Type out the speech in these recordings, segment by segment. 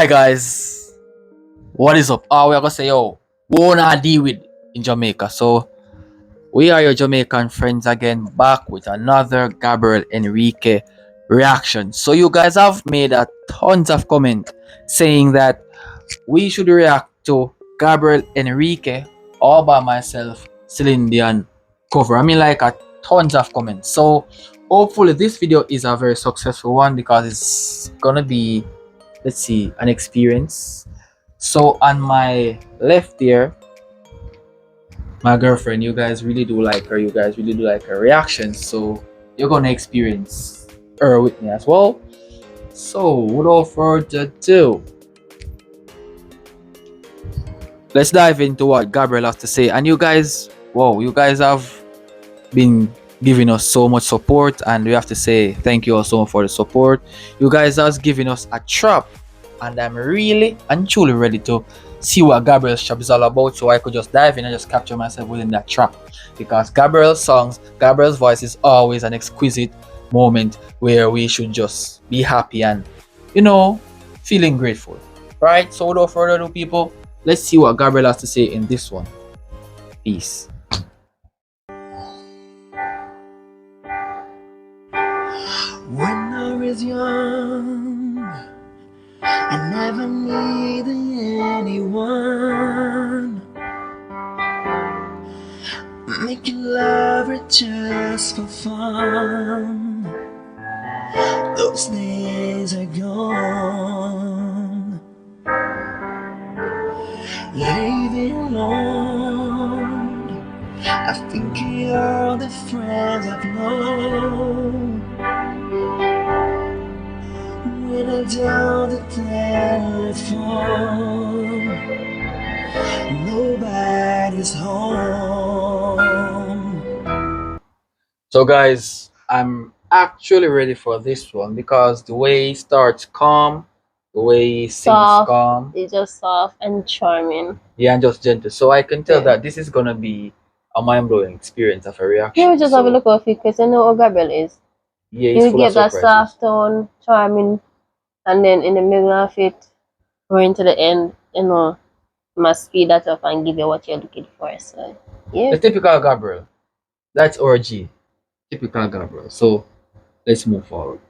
Hi guys, what is up? We are gonna say we wanna deal with in Jamaica. So we are your Jamaican friends again, back with another Gabriel Henrique reaction. So you guys have made a tons of comment saying that we should react to Gabriel Henrique all by myself, Celine Dion cover. I mean like a tons of comments. So hopefully this video is a very successful one because it's gonna be, let's see, an experience. So on my left here, my girlfriend, you guys really do like her, you guys really do like her reactions, so you're gonna experience her with me as well. So without further ado, let's dive into what Gabriel has to say. And you guys, wow, you guys have been giving us so much support, and we have to say thank you all so much for the support. You guys are giving us a trap, and I'm really and truly ready to see what Gabriel's trap is all about, so I could just dive in and just capture myself within that trap. Because Gabriel's songs, Gabriel's voice is always an exquisite moment where we should just be happy and, feeling grateful. Right? So without further ado, people, let's see what Gabriel has to say in this one. Peace. When I was young, I never needed anyone. Making love just for fun. Those days are gone. Living alone, I think of all the friends I've known. When I dial the telephone, nobody's home. So guys, I'm actually ready for this one because the way he starts calm, the way he sings calm. It's just soft and charming. Yeah, and just gentle. So I can tell Yeah. that this is gonna be a mind-blowing experience of a reaction. You just have a look at it because you know how Gabriel is. Yeah, he's You full get of that surprises. soft tone, charming, and then in the middle of it, going to the end, must speed that up and give you what you're looking for. So, yeah. The typical Gabriel. That's OG. Typical Gabriel. So let's move forward.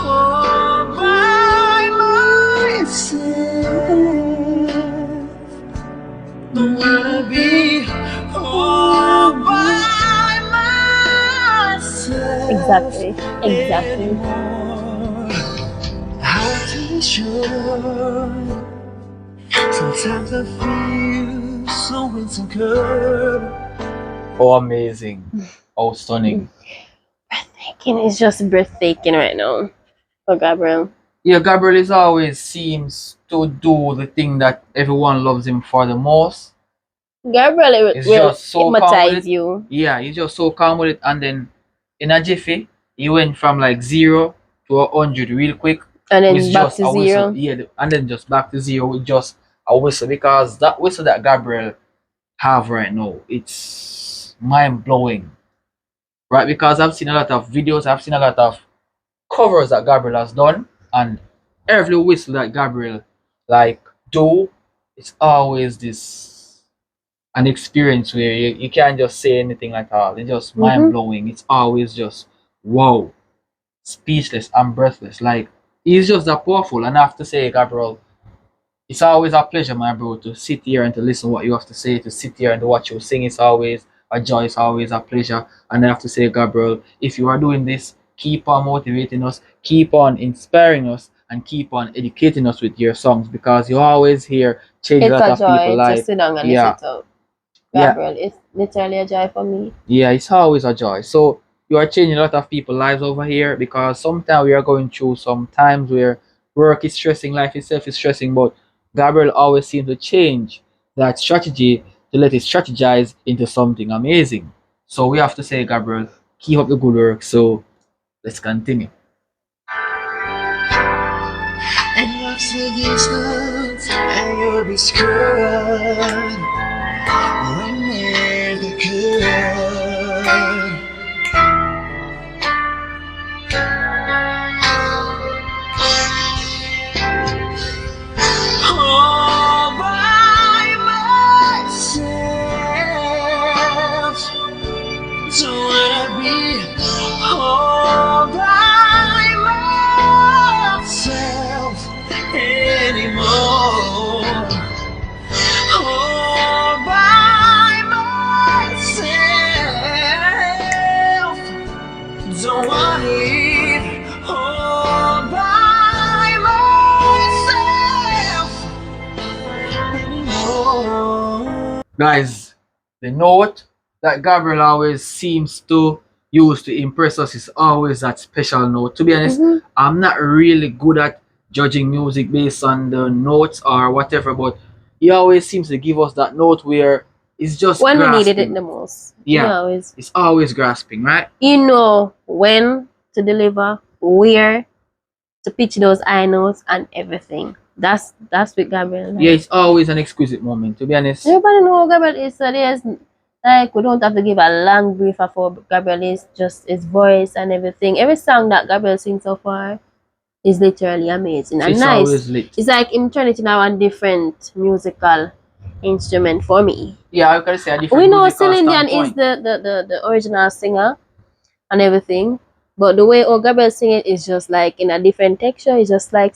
All by myself, don't wanna be all by myself. Exactly. Anymore. How to be sure? Sometimes I feel so insecure. Oh, amazing. Oh, stunning. Breathtaking. It's just breathtaking right now for Gabriel. Yeah, Gabriel always seems to do the thing that everyone loves him for the most. Gabriel He's will just so calm with hypnotize it. you. Yeah, he's just so calm with it, and then in a jiffy, he went from like 0 to 100 real quick. And then With back just to a zero. whistle. Yeah, and then just back to 0 with just a whistle, because that whistle that Gabriel have right now, it's mind blowing. Right? Because I've seen a lot of videos, I've seen a lot of covers that Gabriel has done, and every whistle that Gabriel like do, it's always this an experience where you can't just say anything at all. It's just mind blowing. It's always just wow, speechless and breathless. Like, he's just that powerful. And I have to say, Gabriel, it's always a pleasure, my bro, to sit here and to listen what you have to say, to sit here and to watch you sing. It's always a joy, it's always a pleasure. And I have to say, Gabriel, if you are doing this, keep on motivating us, keep on inspiring us, and keep on educating us with your songs, because you always hear change a It's lot a of people's joy to life. sit down and Yeah. listen to Yeah. Gabriel. It's literally a joy for me. Yeah, it's always a joy. So you are changing a lot of people's lives over here, because sometimes we are going through some times where work is stressing, life itself is stressing, but Gabriel always seems to change that strategy to let it strategize into something amazing. So we have to say, Gabriel, keep up the good work. So let's continue. And love's the distance, and you'll be scared when near the good. Guys, the note that Gabriel always seems to use to impress us is always that special note. To be honest, Mhm. I'm not really good at judging music based on the notes or whatever, but he always seems to give us that note where it's just When we needed it grasping. the most. Yeah, it's always grasping, right? You know when to deliver, where to pitch those high notes and everything. That's with Gabriel. Yeah, Like, it's always an exquisite moment, to be honest. everybody know who Gabriel is, so there's like we don't have to give a long brief of who Gabriel is, just his voice and everything. Every song that Gabriel sings so far is literally amazing and It's nice. always lit. It's like him turning it now a different musical instrument for me. Yeah, I gotta say a different We know musical Celine Dion is standpoint. the original singer and everything, but the way Gabriel sing it is just like in a different texture. It's just like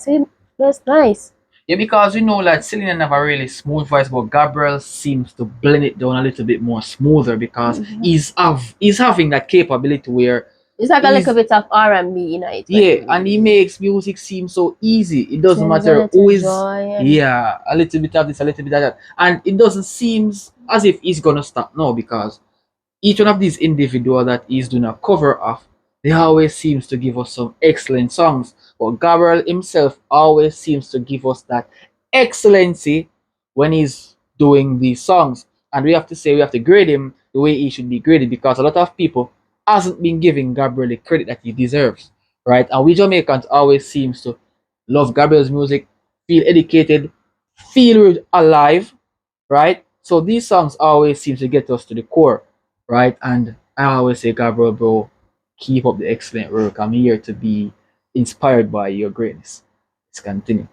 that's nice. Yeah, because we know that Celine have a really smooth voice, but Gabriel seems to blend it down a little bit more smoother because he's having that capability where It's like a he's little bit of R&B in it. yeah, and he makes music seem so easy. It doesn't There's a matter who little is joy and yeah, a little bit of this, a little bit of that, and it doesn't seem as if he's gonna stop now because each one of these individuals that he's doing a cover of, they always seems to give us some excellent songs. But Gabriel himself always seems to give us that excellency when he's doing these songs. And we have to say we have to grade him the way he should be graded because a lot of people hasn't been giving Gabriel the credit that he deserves. Right? And we Jamaicans always seems to love Gabriel's music, feel educated, feel alive, right? So these songs always seem to get us to the core, right? And I always say, Gabriel, bro, keep up the excellent work. I'm here to be inspired by your greatness. Let's continue.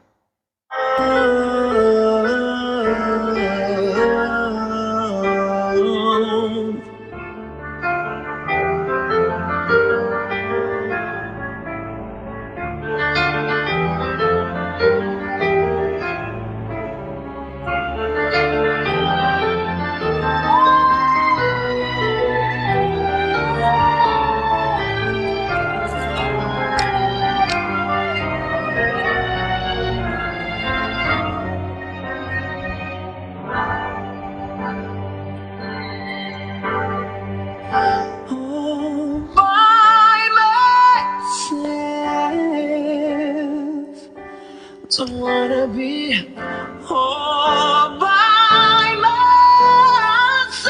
All by myself. Don't wanna be all by myself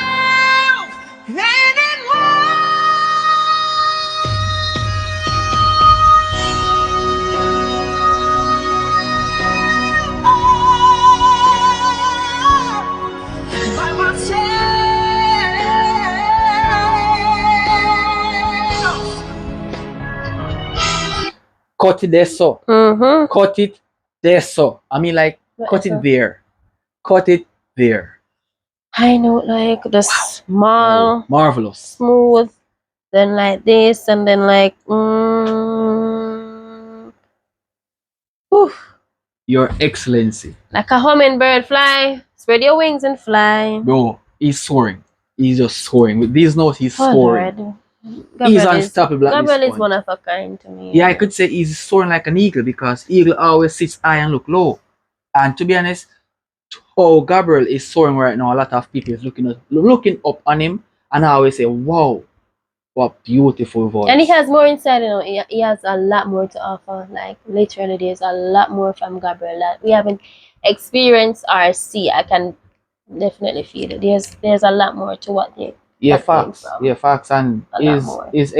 anymore. By myself. Cut it there, so. mm-hmm. Cut it there, so. I mean, like, cut it there. Cut it there. I know, like the small, Marvelous. smooth, then like this, and then like oof, Your Excellency. like a hummingbird fly. Spread your wings and fly. Bro, he's soaring. He's just soaring. With these notes, he's Oh soaring. Lord. He's unstoppable at Gabriel this is point. one of a kind to me. Yeah, I could say he's soaring like an eagle because eagle always sits high and look low. And to be honest, how Gabriel is soaring right now, a lot of people is looking up on him, and I always say, "Wow, what beautiful voice!" And he has more inside, you know. He has a lot more to offer. Like literally, there's a lot more from Gabriel that we haven't experienced or see. I can definitely feel it. There's a lot more to what they yeah, that came facts, from. yeah, facts, and A lot more. is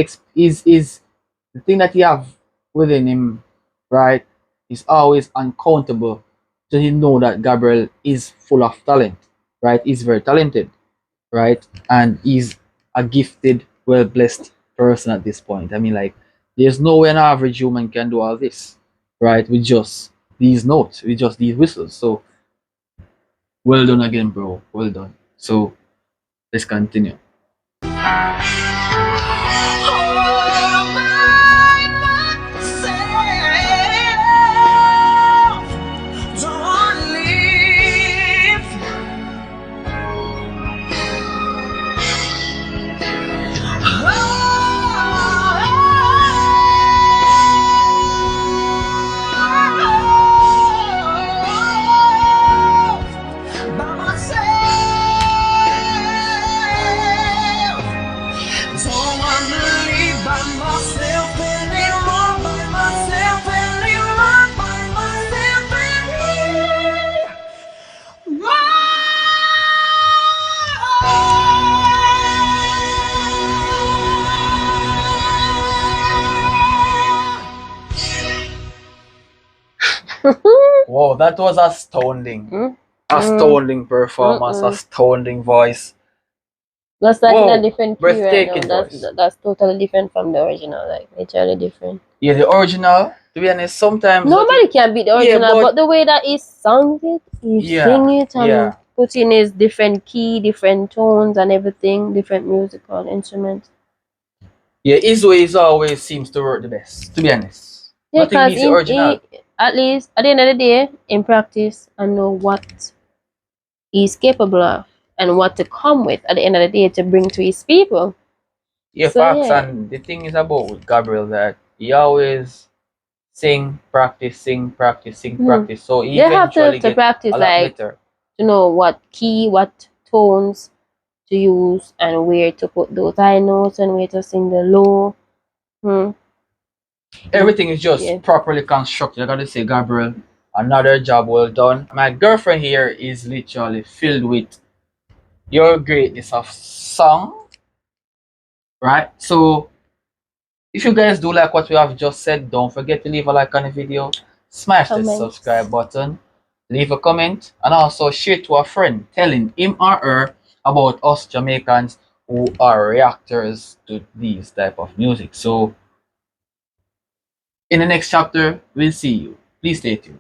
the thing that you have within him, right? Is always uncountable. So you know that Gabriel is full of talent, right? He's very talented, right? And he's a gifted, well blessed person at this point. I mean, like, there's no way an average human can do all this, right? With just these notes, with just these whistles. So, well done again, bro. Well done. So, let's continue. All by myself. Don't wanna leave. By myself. Wow, that was astounding. Mm, Astounding performance, mm. astounding voice. That's like in a Whoa, different key right now. breathtaking voice. That's totally different from the original. Like literally different. Yeah, the original, to be honest, sometimes what Nobody it, can beat the yeah, original, but but the way that he sung it, he yeah, sing it and yeah. put in his different key, different tones and everything, different musical instruments. Yeah, his ways always seems to work the best, to be honest. Yeah, Nothing because beats the original. he at least at the end of the day, in practice, I know what he's capable of and what to come with at the end of the day to bring to his people. Yeah, So facts. yeah, And the thing is about with Gabriel that he always sing, practice, sing, practice, sing, hmm, practice. So he they have eventually to get practice a lot like better. to know what key, what tones to use and where to put those high notes and where to sing the low. Hmm. Everything is just Yeah. properly constructed. I gotta say, Gabriel, another job well done. My girlfriend here is literally filled with your greatness of song, right? So if you guys do like what we have just said, don't forget to leave a like on the video, smash the Comments. subscribe button, leave a comment, and also share to a friend telling him or her about us Jamaicans who are reactors to these type of music. So in the next chapter, we'll see you. Please stay tuned.